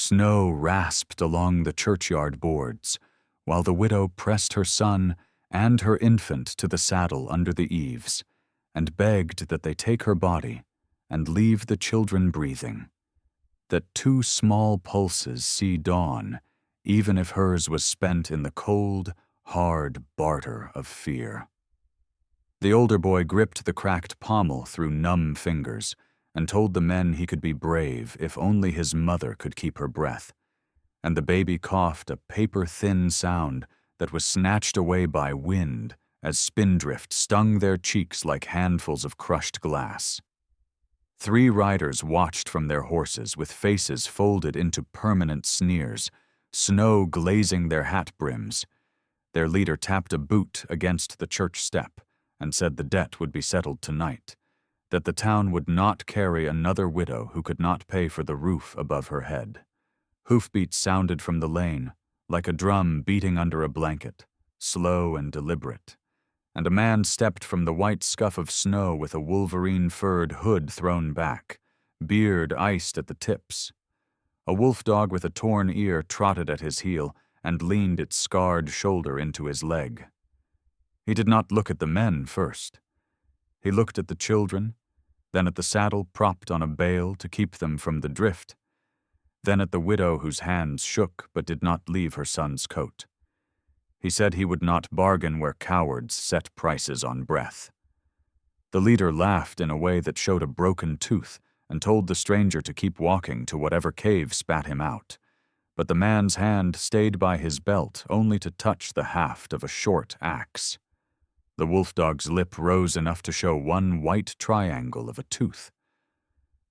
Snow rasped along the churchyard boards, while the widow pressed her son and her infant to the saddle under the eaves, and begged that they take her body and leave the children breathing, that two small pulses see dawn, even if hers was spent in the cold, hard barter of fear. The older boy gripped the cracked pommel through numb fingers and told the men he could be brave if only his mother could keep her breath, and the baby coughed a paper-thin sound that was snatched away by wind as spindrift stung their cheeks like handfuls of crushed glass. 3 riders watched from their horses with faces folded into permanent sneers, snow glazing their hat brims. Their leader tapped a boot against the church step and said the debt would be settled tonight, that the town would not carry another widow who could not pay for the roof above her head. Hoofbeats sounded from the lane, like a drum beating under a blanket, slow and deliberate, and a man stepped from the white scuff of snow with a wolverine-furred hood thrown back, beard iced at the tips. A wolf dog with a torn ear trotted at his heel and leaned its scarred shoulder into his leg. He did not look at the men first. He looked at the children, then at the saddle propped on a bale to keep them from the drift, then at the widow whose hands shook but did not leave her son's coat. He said he would not bargain where cowards set prices on breath. The leader laughed in a way that showed a broken tooth and told the stranger to keep walking to whatever cave spat him out, but the man's hand stayed by his belt only to touch the haft of a short axe. The wolf dog's lip rose enough to show one white triangle of a tooth.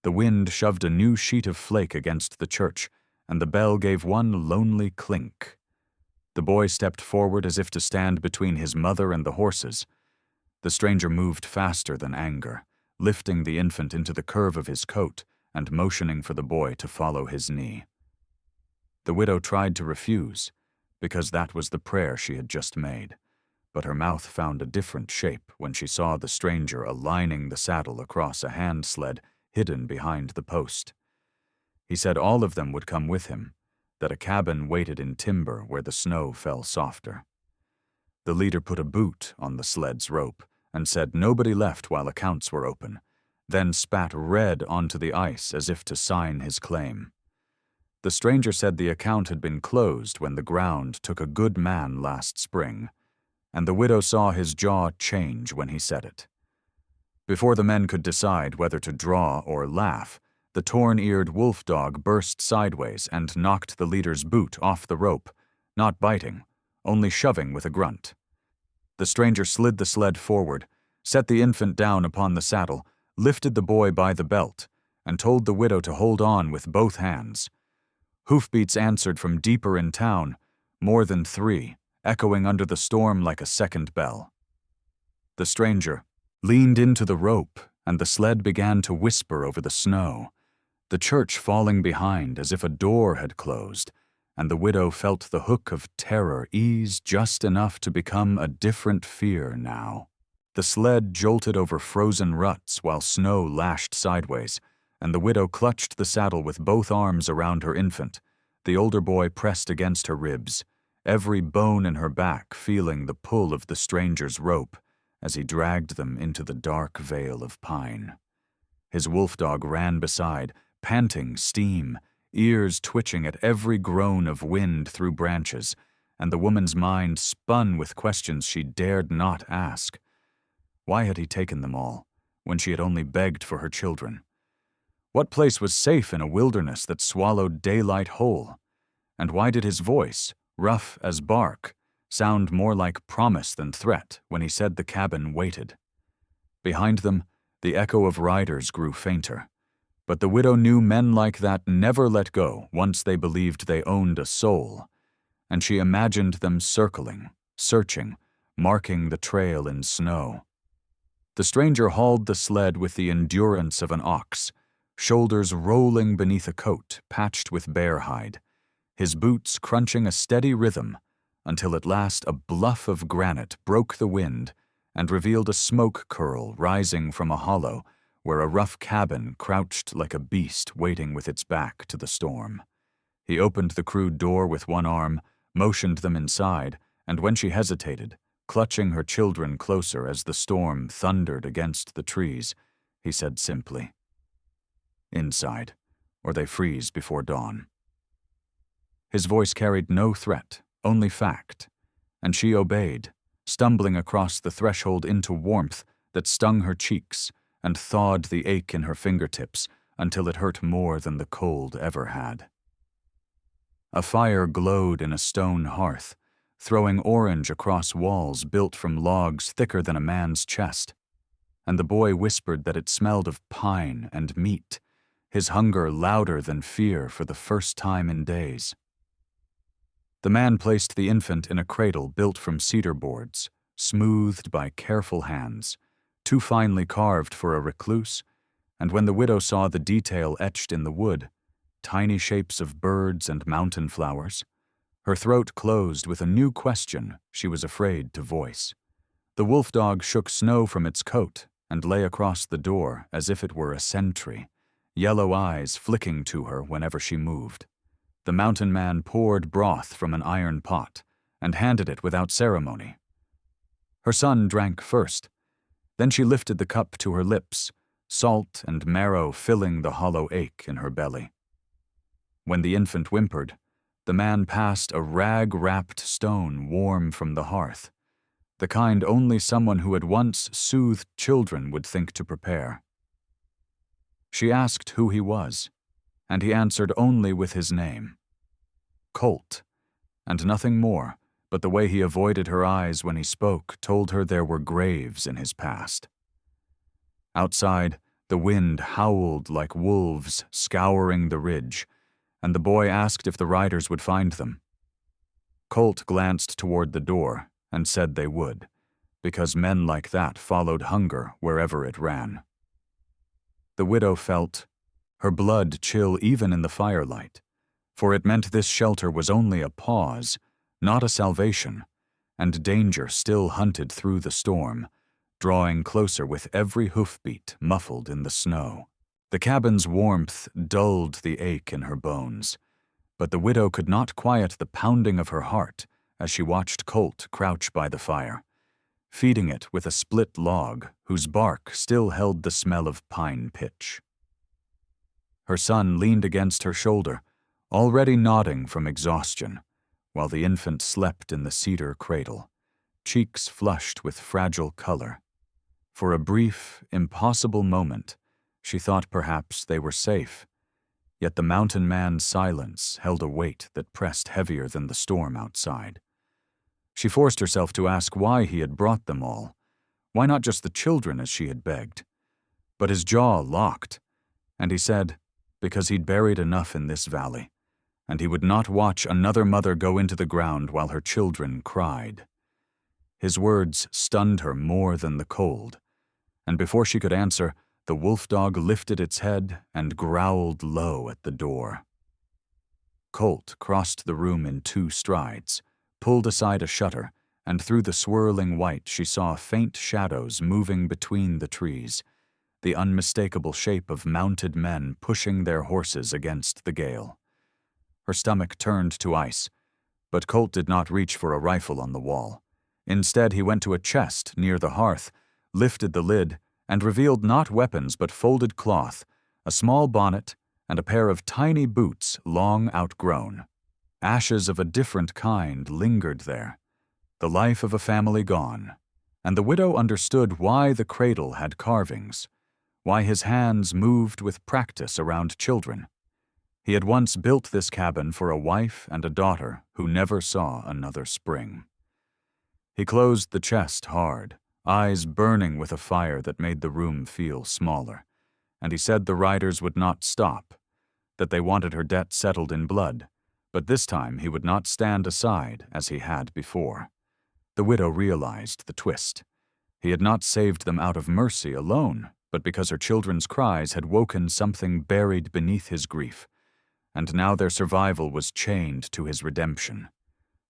The wind shoved a new sheet of flake against the church, and the bell gave one lonely clink. The boy stepped forward as if to stand between his mother and the horses. The stranger moved faster than anger, lifting the infant into the curve of his coat and motioning for the boy to follow his knee. The widow tried to refuse, because that was the prayer she had just made, but her mouth found a different shape when she saw the stranger aligning the saddle across a hand sled hidden behind the post. He said all of them would come with him, that a cabin waited in timber where the snow fell softer. The leader put a boot on the sled's rope and said nobody left while accounts were open, then spat red onto the ice as if to sign his claim. The stranger said the account had been closed when the ground took a good man last spring, and the widow saw his jaw change when he said it. Before the men could decide whether to draw or laugh, the torn-eared wolf dog burst sideways and knocked the leader's boot off the rope, not biting, only shoving with a grunt. The stranger slid the sled forward, set the infant down upon the saddle, lifted the boy by the belt, and told the widow to hold on with both hands. Hoofbeats answered from deeper in town, more than 3, echoing under the storm like a second bell. The stranger leaned into the rope, and the sled began to whisper over the snow, the church falling behind as if a door had closed, and the widow felt the hook of terror ease just enough to become a different fear now. The sled jolted over frozen ruts while snow lashed sideways, and the widow clutched the saddle with both arms around her infant, the older boy pressed against her ribs, every bone in her back feeling the pull of the stranger's rope as he dragged them into the dark veil of pine. His wolf dog ran beside, panting steam, ears twitching at every groan of wind through branches, and the woman's mind spun with questions she dared not ask. Why had he taken them all, when she had only begged for her children? What place was safe in a wilderness that swallowed daylight whole? And why did his voice, rough as bark, sound more like promise than threat when he said the cabin waited? Behind them, the echo of riders grew fainter, but the widow knew men like that never let go once they believed they owned a soul, and she imagined them circling, searching, marking the trail in snow. The stranger hauled the sled with the endurance of an ox, shoulders rolling beneath a coat patched with bear hide, his boots crunching a steady rhythm, until at last a bluff of granite broke the wind and revealed a smoke curl rising from a hollow where a rough cabin crouched like a beast waiting with its back to the storm. He opened the crude door with one arm, motioned them inside, and when she hesitated, clutching her children closer as the storm thundered against the trees, he said simply, "Inside, or they freeze before dawn." His voice carried no threat, only fact, and she obeyed, stumbling across the threshold into warmth that stung her cheeks and thawed the ache in her fingertips until it hurt more than the cold ever had. A fire glowed in a stone hearth, throwing orange across walls built from logs thicker than a man's chest, and the boy whispered that it smelled of pine and meat, his hunger louder than fear for the first time in days. The man placed the infant in a cradle built from cedar boards, smoothed by careful hands, too finely carved for a recluse, and when the widow saw the detail etched in the wood, tiny shapes of birds and mountain flowers, her throat closed with a new question she was afraid to voice. The wolf dog shook snow from its coat and lay across the door as if it were a sentry, yellow eyes flicking to her whenever she moved. The mountain man poured broth from an iron pot and handed it without ceremony. Her son drank first. Then she lifted the cup to her lips, salt and marrow filling the hollow ache in her belly. When the infant whimpered, the man passed a rag-wrapped stone warm from the hearth, the kind only someone who had once soothed children would think to prepare. She asked who he was, and he answered only with his name. Colt, and nothing more, but the way he avoided her eyes when he spoke told her there were graves in his past. Outside, the wind howled like wolves scouring the ridge, and the boy asked if the riders would find them. Colt glanced toward the door and said they would, because men like that followed hunger wherever it ran. The widow felt her blood chill even in the firelight, for it meant this shelter was only a pause, not a salvation, and danger still hunted through the storm, drawing closer with every hoofbeat muffled in the snow. The cabin's warmth dulled the ache in her bones, but the widow could not quiet the pounding of her heart as she watched Colt crouch by the fire, feeding it with a split log whose bark still held the smell of pine pitch. Her son leaned against her shoulder, already nodding from exhaustion, while the infant slept in the cedar cradle, cheeks flushed with fragile color. For a brief, impossible moment, she thought perhaps they were safe, yet the mountain man's silence held a weight that pressed heavier than the storm outside. She forced herself to ask why he had brought them all. Why not just the children as she had begged? But his jaw locked, and he said, because he'd buried enough in this valley, and he would not watch another mother go into the ground while her children cried. His words stunned her more than the cold, and before she could answer, the wolf dog lifted its head and growled low at the door. Colt crossed the room in 2 strides, pulled aside a shutter, and through the swirling white she saw faint shadows moving between the trees, the unmistakable shape of mounted men pushing their horses against the gale. Her stomach turned to ice, but Colt did not reach for a rifle on the wall. Instead, he went to a chest near the hearth, lifted the lid, and revealed not weapons but folded cloth, a small bonnet, and a pair of tiny boots long outgrown. Ashes of a different kind lingered there, the life of a family gone, and the widow understood why the cradle had carvings, why his hands moved with practice around children. He had once built this cabin for a wife and a daughter who never saw another spring. He closed the chest hard, eyes burning with a fire that made the room feel smaller, and he said the riders would not stop, that they wanted her debt settled in blood, but this time he would not stand aside as he had before. The widow realized the twist. He had not saved them out of mercy alone, but because her children's cries had woken something buried beneath his grief, and now their survival was chained to his redemption.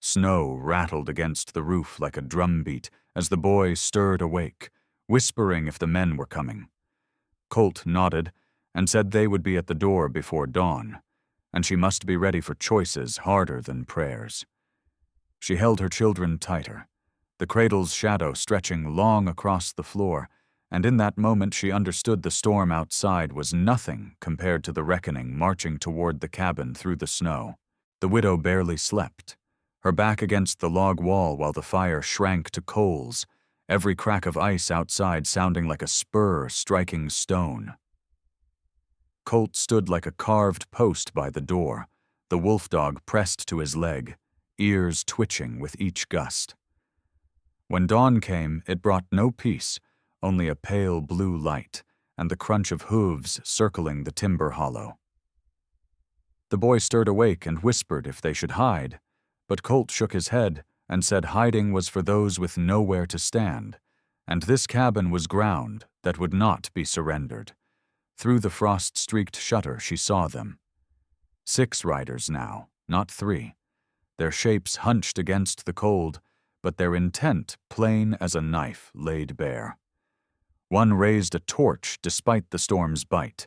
Snow rattled against the roof like a drumbeat as the boy stirred awake, whispering if the men were coming. Colt nodded and said they would be at the door before dawn, and she must be ready for choices harder than prayers. She held her children tighter, the cradle's shadow stretching long across the floor, and in that moment she understood the storm outside was nothing compared to the reckoning marching toward the cabin through the snow. The widow barely slept, her back against the log wall while the fire shrank to coals, every crack of ice outside sounding like a spur striking stone. Colt stood like a carved post by the door, the wolf dog pressed to his leg, ears twitching with each gust. When dawn came, it brought no peace, only a pale blue light and the crunch of hooves circling the timber hollow. The boy stirred awake and whispered if they should hide, but Colt shook his head and said hiding was for those with nowhere to stand, and this cabin was ground that would not be surrendered. Through the frost-streaked shutter she saw them. 6 riders now, not 3, their shapes hunched against the cold, but their intent plain as a knife laid bare. One raised a torch despite the storm's bite,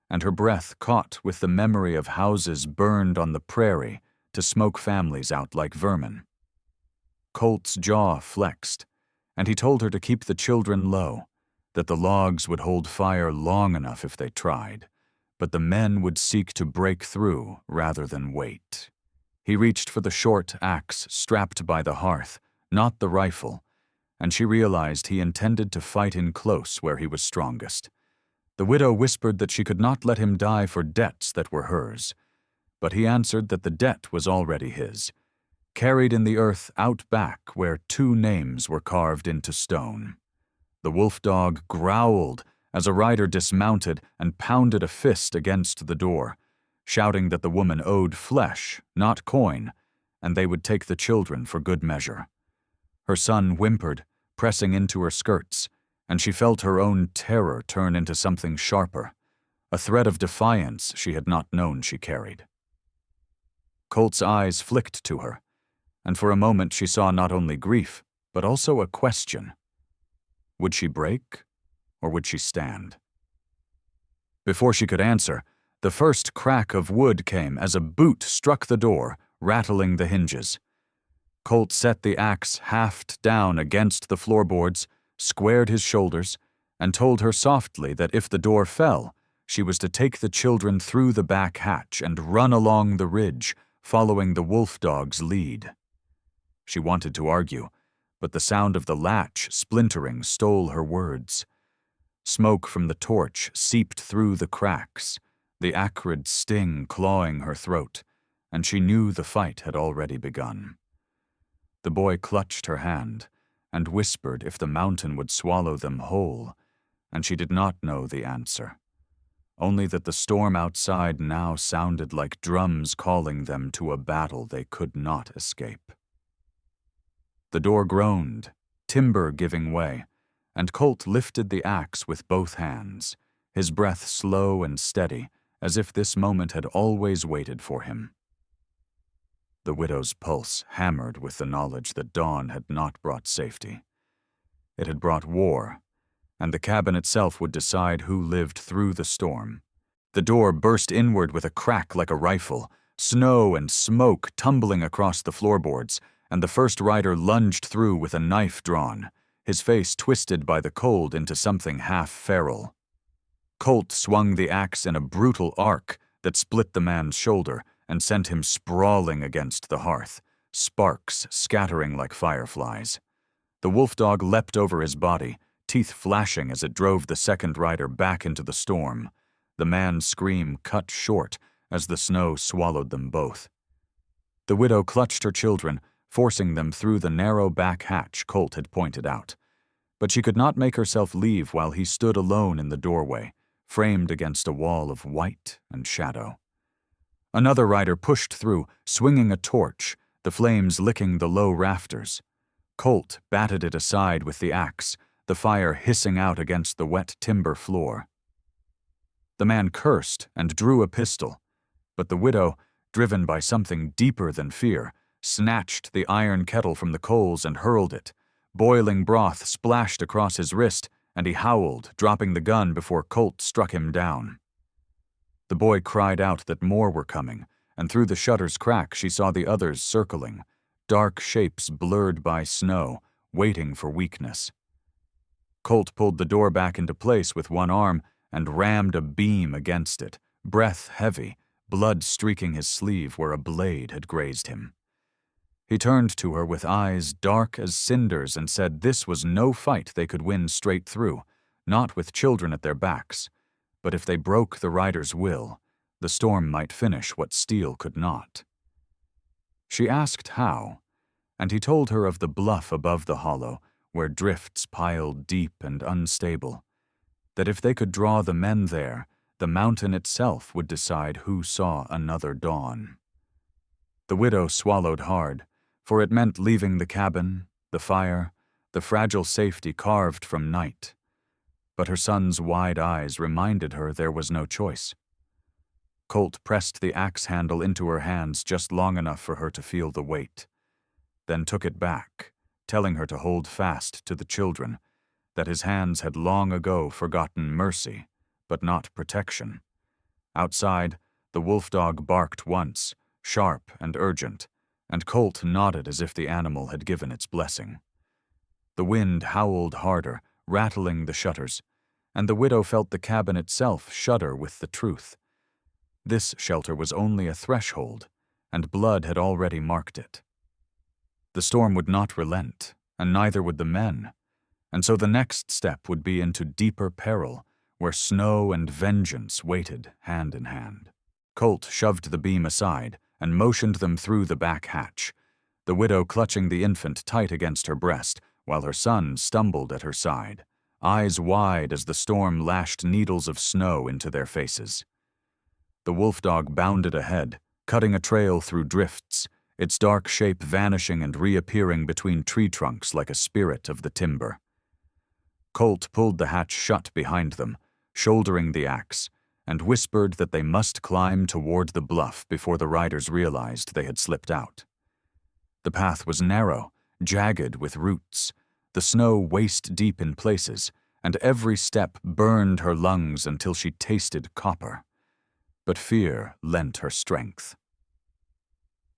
and her breath caught with the memory of houses burned on the prairie to smoke families out like vermin. Colt's jaw flexed, and he told her to keep the children low, that the logs would hold fire long enough if they tried, but the men would seek to break through rather than wait. He reached for the short axe strapped by the hearth, not the rifle, and she realized he intended to fight in close where he was strongest. The widow whispered that she could not let him die for debts that were hers, but he answered that the debt was already his, carried in the earth out back where 2 names were carved into stone. The wolf dog growled as a rider dismounted and pounded a fist against the door, shouting that the woman owed flesh, not coin, and they would take the children for good measure. Her son whimpered, pressing into her skirts, and she felt her own terror turn into something sharper, a thread of defiance she had not known she carried. Colt's eyes flicked to her, and for a moment she saw not only grief, but also a question. Would she break, or would she stand? Before she could answer, the first crack of wood came as a boot struck the door, rattling the hinges. Colt set the axe haft down against the floorboards, squared his shoulders, and told her softly that if the door fell, she was to take the children through the back hatch and run along the ridge, following the wolf dog's lead. She wanted to argue, but the sound of the latch splintering stole her words. Smoke from the torch seeped through the cracks, the acrid sting clawing her throat, and she knew the fight had already begun. The boy clutched her hand and whispered if the mountain would swallow them whole, and she did not know the answer, only that the storm outside now sounded like drums calling them to a battle they could not escape. The door groaned, timber giving way, and Colt lifted the axe with both hands, his breath slow and steady, as if this moment had always waited for him. The widow's pulse hammered with the knowledge that dawn had not brought safety. It had brought war, and the cabin itself would decide who lived through the storm. The door burst inward with a crack like a rifle, snow and smoke tumbling across the floorboards, and the first rider lunged through with a knife drawn, his face twisted by the cold into something half feral. Colt swung the axe in a brutal arc that split the man's shoulder and sent him sprawling against the hearth, sparks scattering like fireflies. The wolf dog leapt over his body, teeth flashing as it drove the second rider back into the storm. The man's scream cut short as the snow swallowed them both. The widow clutched her children, forcing them through the narrow back hatch Colt had pointed out. But she could not make herself leave while he stood alone in the doorway, framed against a wall of white and shadow. Another rider pushed through, swinging a torch, the flames licking the low rafters. Colt batted it aside with the axe, the fire hissing out against the wet timber floor. The man cursed and drew a pistol, but the widow, driven by something deeper than fear, snatched the iron kettle from the coals and hurled it. Boiling broth splashed across his wrist, and he howled, dropping the gun before Colt struck him down. The boy cried out that more were coming, and through the shutter's crack she saw the others circling, dark shapes blurred by snow, waiting for weakness. Colt pulled the door back into place with one arm and rammed a beam against it, breath heavy, blood streaking his sleeve where a blade had grazed him. He turned to her with eyes dark as cinders and said this was no fight they could win straight through, not with children at their backs, but if they broke the rider's will, the storm might finish what steel could not. She asked how, and he told her of the bluff above the hollow, where drifts piled deep and unstable, that if they could draw the men there, the mountain itself would decide who saw another dawn. The widow swallowed hard, for it meant leaving the cabin, the fire, the fragile safety carved from night. But her son's wide eyes reminded her there was no choice. Colt pressed the axe handle into her hands just long enough for her to feel the weight, then took it back, telling her to hold fast to the children, that his hands had long ago forgotten mercy, but not protection. Outside, the wolf dog barked once, sharp and urgent, and Colt nodded as if the animal had given its blessing. The wind howled harder, rattling the shutters, and the widow felt the cabin itself shudder with the truth. This shelter was only a threshold, and blood had already marked it. The storm would not relent, and neither would the men, and so the next step would be into deeper peril, where snow and vengeance waited hand in hand. Colt shoved the beam aside and motioned them through the back hatch, the widow clutching the infant tight against her breast, while her son stumbled at her side, eyes wide as the storm lashed needles of snow into their faces. The wolf dog bounded ahead, cutting a trail through drifts, its dark shape vanishing and reappearing between tree trunks like a spirit of the timber. Colt pulled the hatch shut behind them, shouldering the axe, and whispered that they must climb toward the bluff before the riders realized they had slipped out. The path was narrow, jagged with roots, the snow waist-deep in places, and every step burned her lungs until she tasted copper. But fear lent her strength.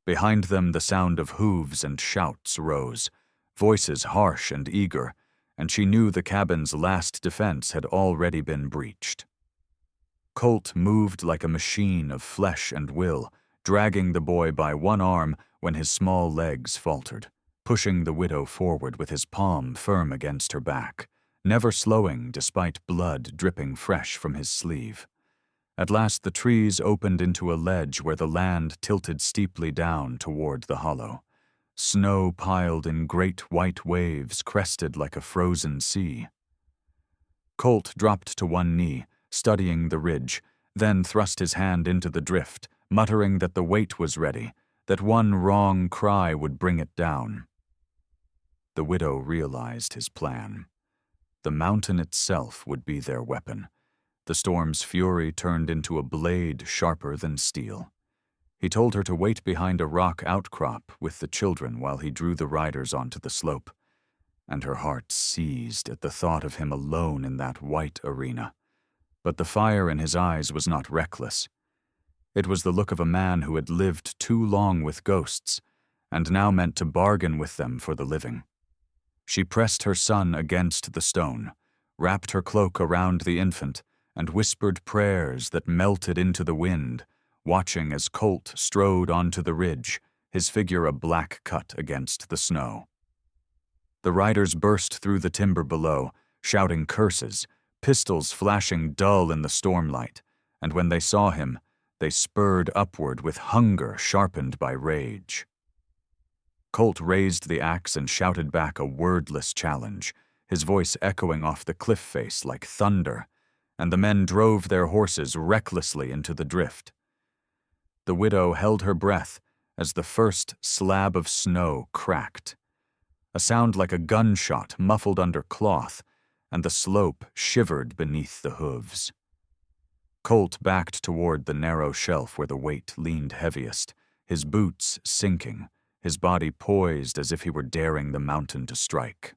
Behind them the sound of hooves and shouts rose, voices harsh and eager, and she knew the cabin's last defense had already been breached. Colt moved like a machine of flesh and will, dragging the boy by one arm when his small legs faltered, pushing the widow forward with his palm firm against her back, never slowing despite blood dripping fresh from his sleeve. At last the trees opened into a ledge where the land tilted steeply down toward the hollow. Snow piled in great white waves crested like a frozen sea. Colt dropped to one knee, studying the ridge, then thrust his hand into the drift, muttering that the weight was ready, that one wrong cry would bring it down. The widow realized his plan. The mountain itself would be their weapon. The storm's fury turned into a blade sharper than steel. He told her to wait behind a rock outcrop with the children while he drew the riders onto the slope, and her heart seized at the thought of him alone in that white arena. But the fire in his eyes was not reckless. It was the look of a man who had lived too long with ghosts, and now meant to bargain with them for the living. She pressed her son against the stone, wrapped her cloak around the infant, and whispered prayers that melted into the wind, watching as Colt strode onto the ridge, his figure a black cut against the snow. The riders burst through the timber below, shouting curses, pistols flashing dull in the stormlight, and when they saw him, they spurred upward with hunger sharpened by rage. Colt raised the axe and shouted back a wordless challenge, his voice echoing off the cliff face like thunder, and the men drove their horses recklessly into the drift. The widow held her breath as the first slab of snow cracked. A sound like a gunshot muffled under cloth, and the slope shivered beneath the hooves. Colt backed toward the narrow shelf where the weight leaned heaviest, his boots sinking, his body poised as if he were daring the mountain to strike.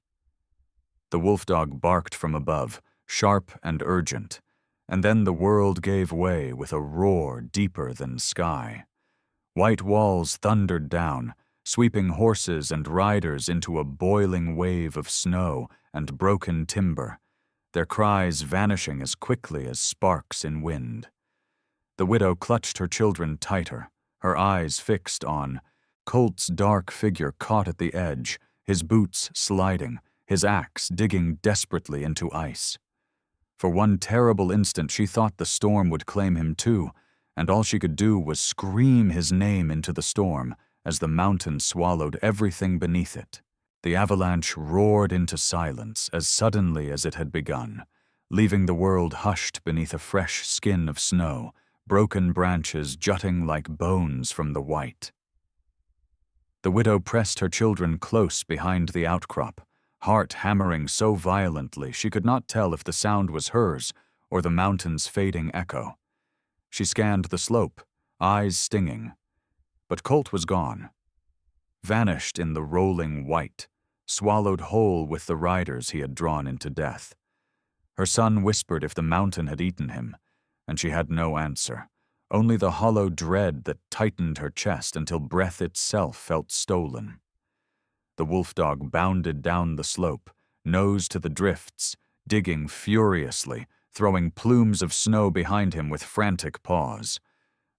The wolf dog barked from above, sharp and urgent, and then the world gave way with a roar deeper than sky. White walls thundered down, sweeping horses and riders into a boiling wave of snow and broken timber, their cries vanishing as quickly as sparks in wind. The widow clutched her children tighter, her eyes fixed on Colt's dark figure caught at the edge, his boots sliding, his axe digging desperately into ice. For one terrible instant she thought the storm would claim him too, and all she could do was scream his name into the storm as the mountain swallowed everything beneath it. The avalanche roared into silence as suddenly as it had begun, leaving the world hushed beneath a fresh skin of snow, broken branches jutting like bones from the white. The widow pressed her children close behind the outcrop, heart hammering so violently she could not tell if the sound was hers or the mountain's fading echo. She scanned the slope, eyes stinging. But Colt was gone, vanished in the rolling white, swallowed whole with the riders he had drawn into death. Her son whispered if the mountain had eaten him, and she had no answer, only the hollow dread that tightened her chest until breath itself felt stolen. The wolf-dog bounded down the slope, nose to the drifts, digging furiously, throwing plumes of snow behind him with frantic paws.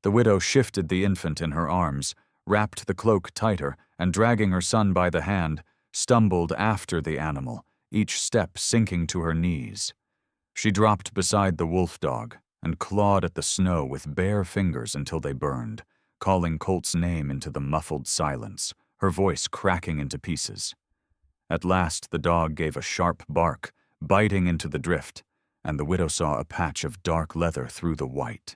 The widow shifted the infant in her arms, wrapped the cloak tighter, and dragging her son by the hand, stumbled after the animal, each step sinking to her knees. She dropped beside the wolf-dog and clawed at the snow with bare fingers until they burned, calling Colt's name into the muffled silence, her voice cracking into pieces. At last the dog gave a sharp bark, biting into the drift, and the widow saw a patch of dark leather through the white.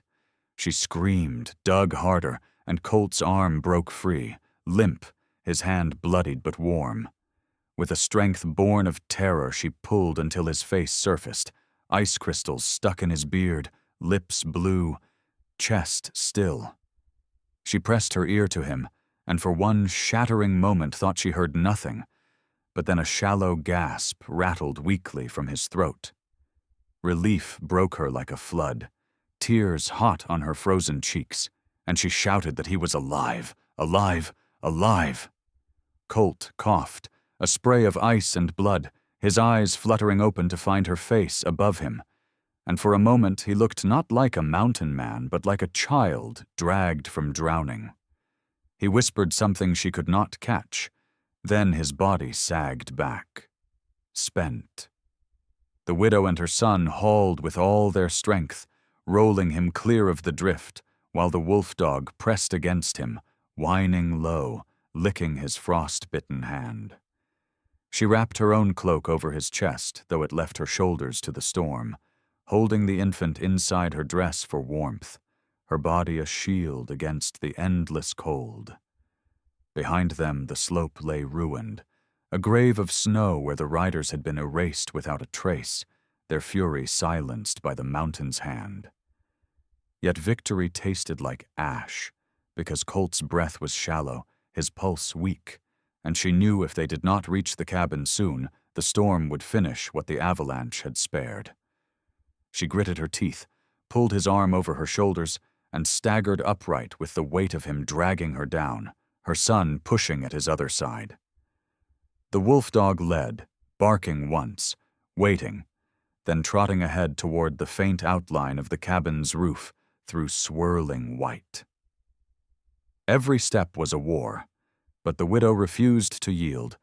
She screamed, dug harder, and Colt's arm broke free, limp, his hand bloodied but warm. With a strength born of terror, she pulled until his face surfaced, ice crystals stuck in his beard, lips blue, chest still. She pressed her ear to him, and for one shattering moment thought she heard nothing, but then a shallow gasp rattled weakly from his throat. Relief broke her like a flood, tears hot on her frozen cheeks, and she shouted that he was alive, alive, alive. Colt coughed, a spray of ice and blood, his eyes fluttering open to find her face above him, and for a moment he looked not like a mountain man but like a child dragged from drowning. He whispered something she could not catch, then his body sagged back, spent. The widow and her son hauled with all their strength, rolling him clear of the drift, while the wolf-dog pressed against him, whining low, licking his frost-bitten hand. She wrapped her own cloak over his chest, though it left her shoulders to the storm, holding the infant inside her dress for warmth, her body a shield against the endless cold. Behind them the slope lay ruined, a grave of snow where the riders had been erased without a trace, their fury silenced by the mountain's hand. Yet victory tasted like ash, because Colt's breath was shallow, his pulse weak, and she knew if they did not reach the cabin soon, the storm would finish what the avalanche had spared. She gritted her teeth, pulled his arm over her shoulders, and staggered upright with the weight of him dragging her down, her son pushing at his other side. The wolf-dog led, barking once, waiting, then trotting ahead toward the faint outline of the cabin's roof through swirling white. Every step was a war, but the widow refused to yield,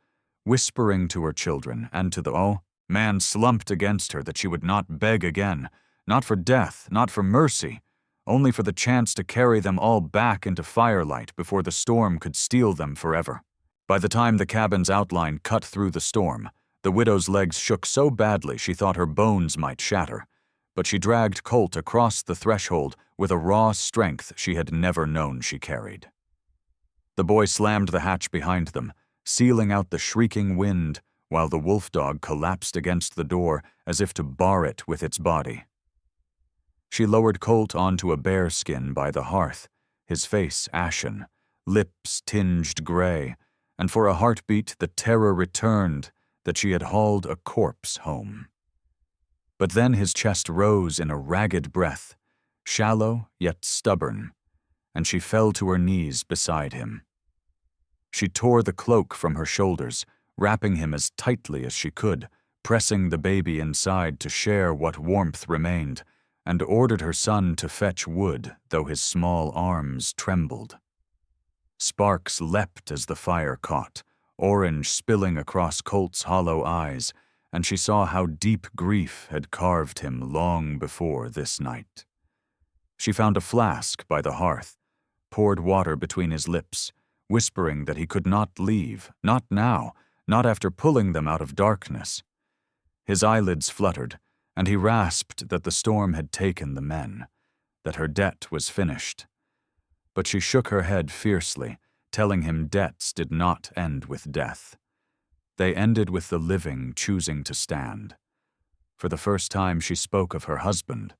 whispering to her children and to the man slumped against her that she would not beg again, not for death, not for mercy, only for the chance to carry them all back into firelight before the storm could steal them forever. By the time the cabin's outline cut through the storm, the widow's legs shook so badly she thought her bones might shatter, but she dragged Colt across the threshold with a raw strength she had never known she carried. The boy slammed the hatch behind them, sealing out the shrieking wind, while the wolf-dog collapsed against the door as if to bar it with its body. She lowered Colt onto a bear skin by the hearth, his face ashen, lips tinged gray, and for a heartbeat the terror returned that she had hauled a corpse home. But then his chest rose in a ragged breath, shallow yet stubborn, and she fell to her knees beside him. She tore the cloak from her shoulders, wrapping him as tightly as she could, pressing the baby inside to share what warmth remained, and ordered her son to fetch wood, though his small arms trembled. Sparks leapt as the fire caught, orange spilling across Colt's hollow eyes, and she saw how deep grief had carved him long before this night. She found a flask by the hearth, poured water between his lips, whispering that he could not leave, not now, not after pulling them out of darkness. His eyelids fluttered, and he rasped that the storm had taken the men, that her debt was finished. But she shook her head fiercely, telling him debts did not end with death. They ended with the living choosing to stand. For the first time she spoke of her husband,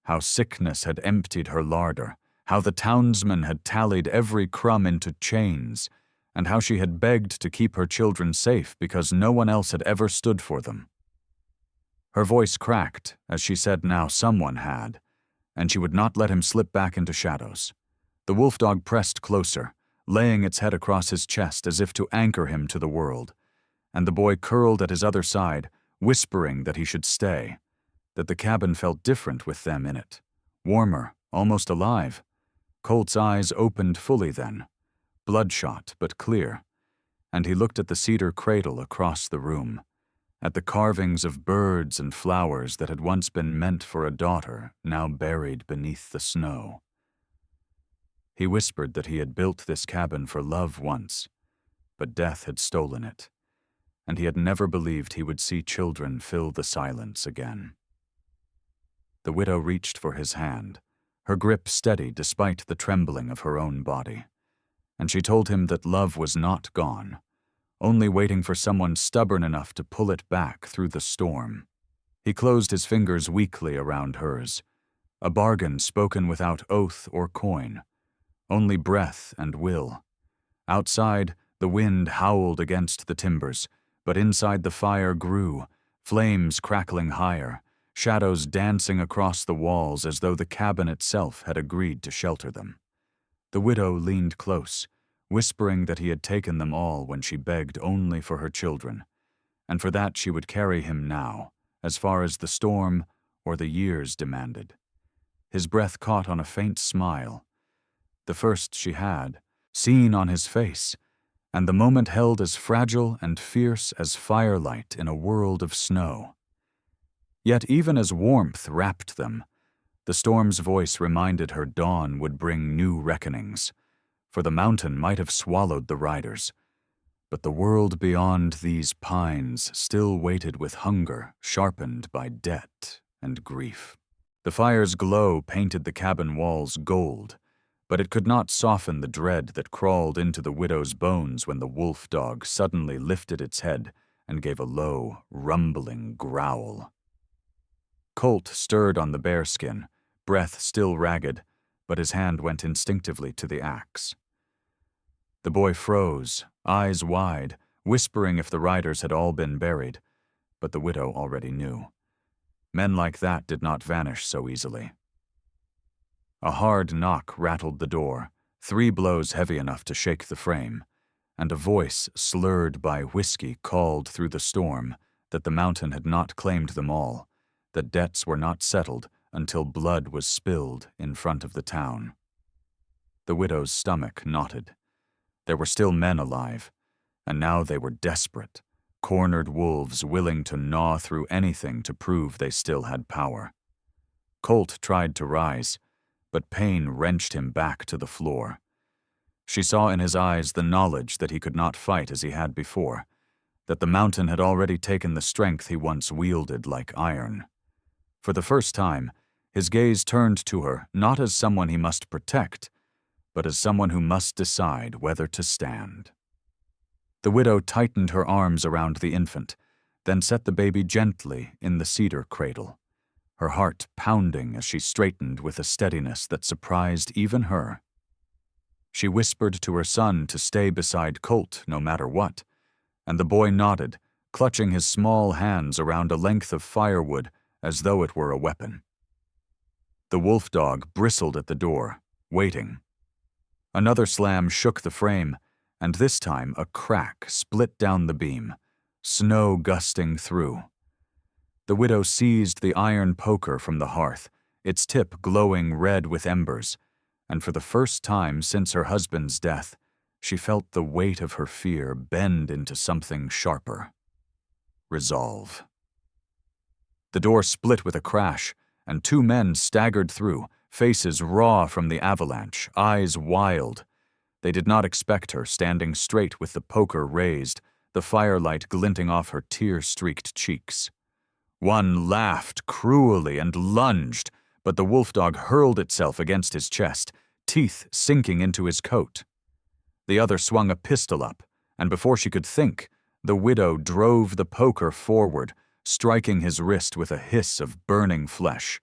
how sickness had emptied her larder, how the townsmen had tallied every crumb into chains, and how she had begged to keep her children safe because no one else had ever stood for them. Her voice cracked as she said now someone had, and she would not let him slip back into shadows. The wolf dog pressed closer, laying its head across his chest as if to anchor him to the world, and the boy curled at his other side, whispering that he should stay, that the cabin felt different with them in it, warmer, almost alive. Colt's eyes opened fully then, bloodshot but clear, and he looked at the cedar cradle across the room, at the carvings of birds and flowers that had once been meant for a daughter, now buried beneath the snow. He whispered that he had built this cabin for love once, but death had stolen it, and he had never believed he would see children fill the silence again. The widow reached for his hand, her grip steady despite the trembling of her own body, and she told him that love was not gone, only waiting for someone stubborn enough to pull it back through the storm. He closed his fingers weakly around hers, a bargain spoken without oath or coin, only breath and will. Outside, the wind howled against the timbers, but inside the fire grew, flames crackling higher, shadows dancing across the walls as though the cabin itself had agreed to shelter them. The widow leaned close, whispering that he had taken them all when she begged only for her children, and for that she would carry him now, as far as the storm or the years demanded. His breath caught on a faint smile, the first she had, seen on his face, and the moment held as fragile and fierce as firelight in a world of snow. Yet even as warmth wrapped them, the storm's voice reminded her dawn would bring new reckonings, for the mountain might have swallowed the riders, but the world beyond these pines still waited with hunger sharpened by debt and grief. The fire's glow painted the cabin walls gold, but it could not soften the dread that crawled into the widow's bones when the wolf dog suddenly lifted its head and gave a low, rumbling growl. Colt stirred on the bearskin, breath still ragged, but his hand went instinctively to the axe. The boy froze, eyes wide, whispering if the riders had all been buried, but the widow already knew. Men like that did not vanish so easily. A hard knock rattled the door, 3 blows heavy enough to shake the frame, and a voice slurred by whiskey called through the storm that the mountain had not claimed them all, that debts were not settled until blood was spilled in front of the town. The widow's stomach knotted. There were still men alive, and now they were desperate, cornered wolves willing to gnaw through anything to prove they still had power. Colt tried to rise, but pain wrenched him back to the floor. She saw in his eyes the knowledge that he could not fight as he had before, that the mountain had already taken the strength he once wielded like iron. For the first time, his gaze turned to her not as someone he must protect, but as someone who must decide whether to stand. The widow tightened her arms around the infant, then set the baby gently in the cedar cradle, her heart pounding as she straightened with a steadiness that surprised even her. She whispered to her son to stay beside Colt no matter what, and the boy nodded, clutching his small hands around a length of firewood as though it were a weapon. The wolf dog bristled at the door, waiting. Another slam shook the frame, and this time a crack split down the beam, snow gusting through. The widow seized the iron poker from the hearth, its tip glowing red with embers, and for the first time since her husband's death, she felt the weight of her fear bend into something sharper. Resolve. The door split with a crash, and two men staggered through, faces raw from the avalanche, eyes wild. They did not expect her, standing straight with the poker raised, the firelight glinting off her tear-streaked cheeks. One laughed cruelly and lunged, but the wolf dog hurled itself against his chest, teeth sinking into his coat. The other swung a pistol up, and before she could think, the widow drove the poker forward, striking his wrist with a hiss of burning flesh.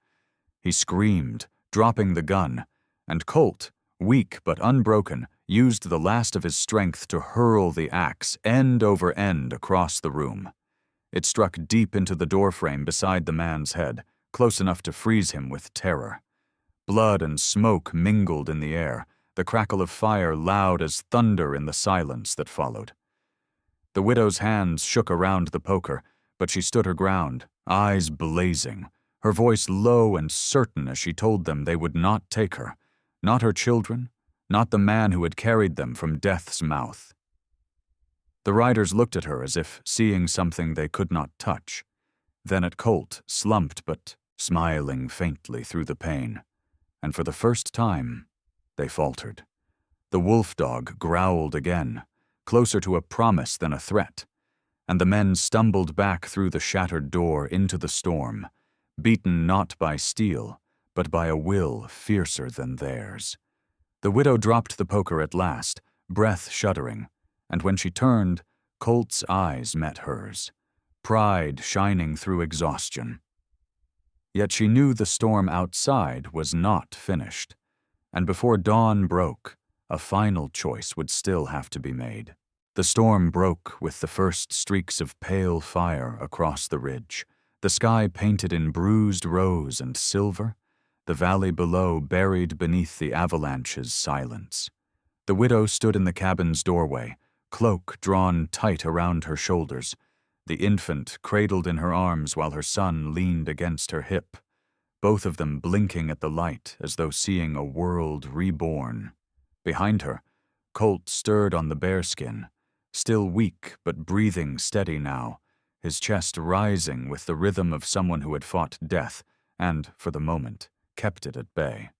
He screamed, dropping the gun, and Colt, weak but unbroken, used the last of his strength to hurl the axe end over end across the room. It struck deep into the doorframe beside the man's head, close enough to freeze him with terror. Blood and smoke mingled in the air, the crackle of fire loud as thunder in the silence that followed. The widow's hands shook around the poker, but she stood her ground, eyes blazing, her voice low and certain as she told them they would not take her, not her children, not the man who had carried them from death's mouth. The riders looked at her as if seeing something they could not touch, then at Colt, slumped but smiling faintly through the pain, and for the first time, they faltered. The wolf dog growled again, closer to a promise than a threat, and the men stumbled back through the shattered door into the storm, beaten not by steel, but by a will fiercer than theirs. The widow dropped the poker at last, breath shuddering, and when she turned, Colt's eyes met hers, pride shining through exhaustion. Yet she knew the storm outside was not finished, and before dawn broke, a final choice would still have to be made. The storm broke with the first streaks of pale fire across the ridge, the sky painted in bruised rose and silver, the valley below buried beneath the avalanche's silence. The widow stood in the cabin's doorway, cloak drawn tight around her shoulders, the infant cradled in her arms while her son leaned against her hip, both of them blinking at the light as though seeing a world reborn. Behind her, Colt stirred on the bearskin, still weak but breathing steady now, his chest rising with the rhythm of someone who had fought death and, for the moment, kept it at bay.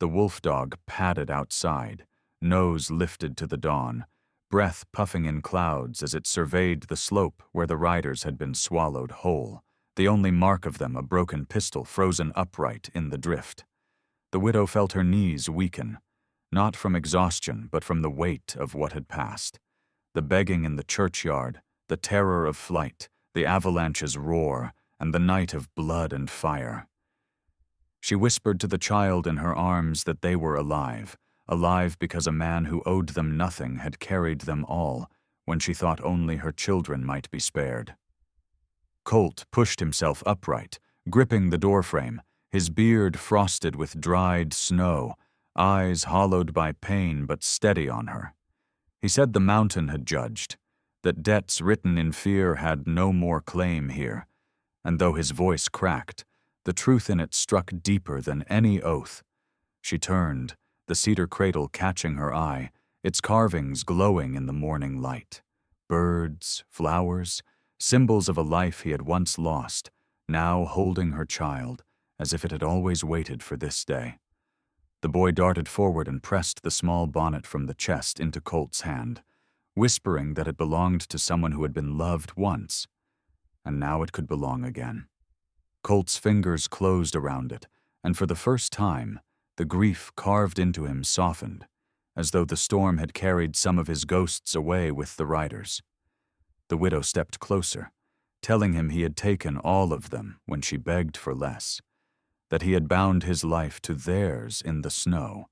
The wolf dog padded outside, nose lifted to the dawn, breath puffing in clouds as it surveyed the slope where the riders had been swallowed whole, the only mark of them a broken pistol frozen upright in the drift. The widow felt her knees weaken, not from exhaustion but from the weight of what had passed. The begging in the churchyard, the terror of flight, the avalanche's roar, and the night of blood and fire. She whispered to the child in her arms that they were alive, alive because a man who owed them nothing had carried them all, when she thought only her children might be spared. Colt pushed himself upright, gripping the doorframe, his beard frosted with dried snow, eyes hollowed by pain but steady on her. He said the mountain had judged, that debts written in fear had no more claim here, and though his voice cracked, the truth in it struck deeper than any oath. She turned, the cedar cradle catching her eye, its carvings glowing in the morning light. Birds, flowers, symbols of a life he had once lost, now holding her child, as if it had always waited for this day. The boy darted forward and pressed the small bonnet from the chest into Colt's hand, whispering that it belonged to someone who had been loved once, and now it could belong again. Colt's fingers closed around it, and for the first time, the grief carved into him softened, as though the storm had carried some of his ghosts away with the riders. The widow stepped closer, telling him he had taken all of them when she begged for less, that he had bound his life to theirs in the snow,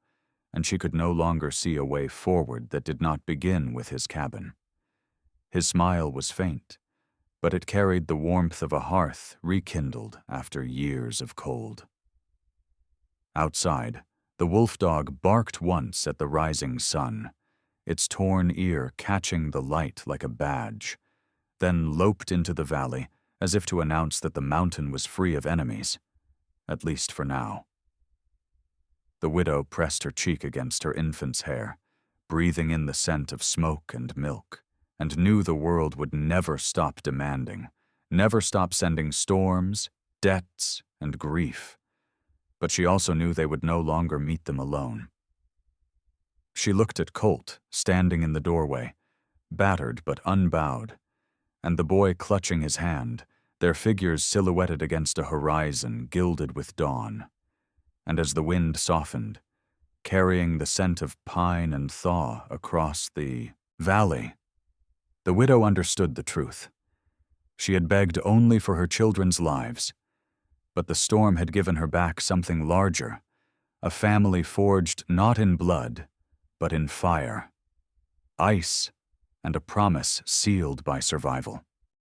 and she could no longer see a way forward that did not begin with his cabin. His smile was faint, but it carried the warmth of a hearth rekindled after years of cold. Outside, The wolf dog barked once at the rising sun, its torn ear catching the light like a badge, then loped into the valley as if to announce that the mountain was free of enemies, at least for now. The widow pressed her cheek against her infant's hair, breathing in the scent of smoke and milk, and knew the world would never stop demanding, never stop sending storms, debts, and grief. But she also knew they would no longer meet them alone. She looked at Colt, standing in the doorway, battered but unbowed, and the boy clutching his hand, their figures silhouetted against a horizon gilded with dawn. And as the wind softened, carrying the scent of pine and thaw across the valley, the widow understood the truth. She had begged only for her children's lives, but the storm had given her back something larger, a family forged not in blood, but in fire, ice, and a promise sealed by survival.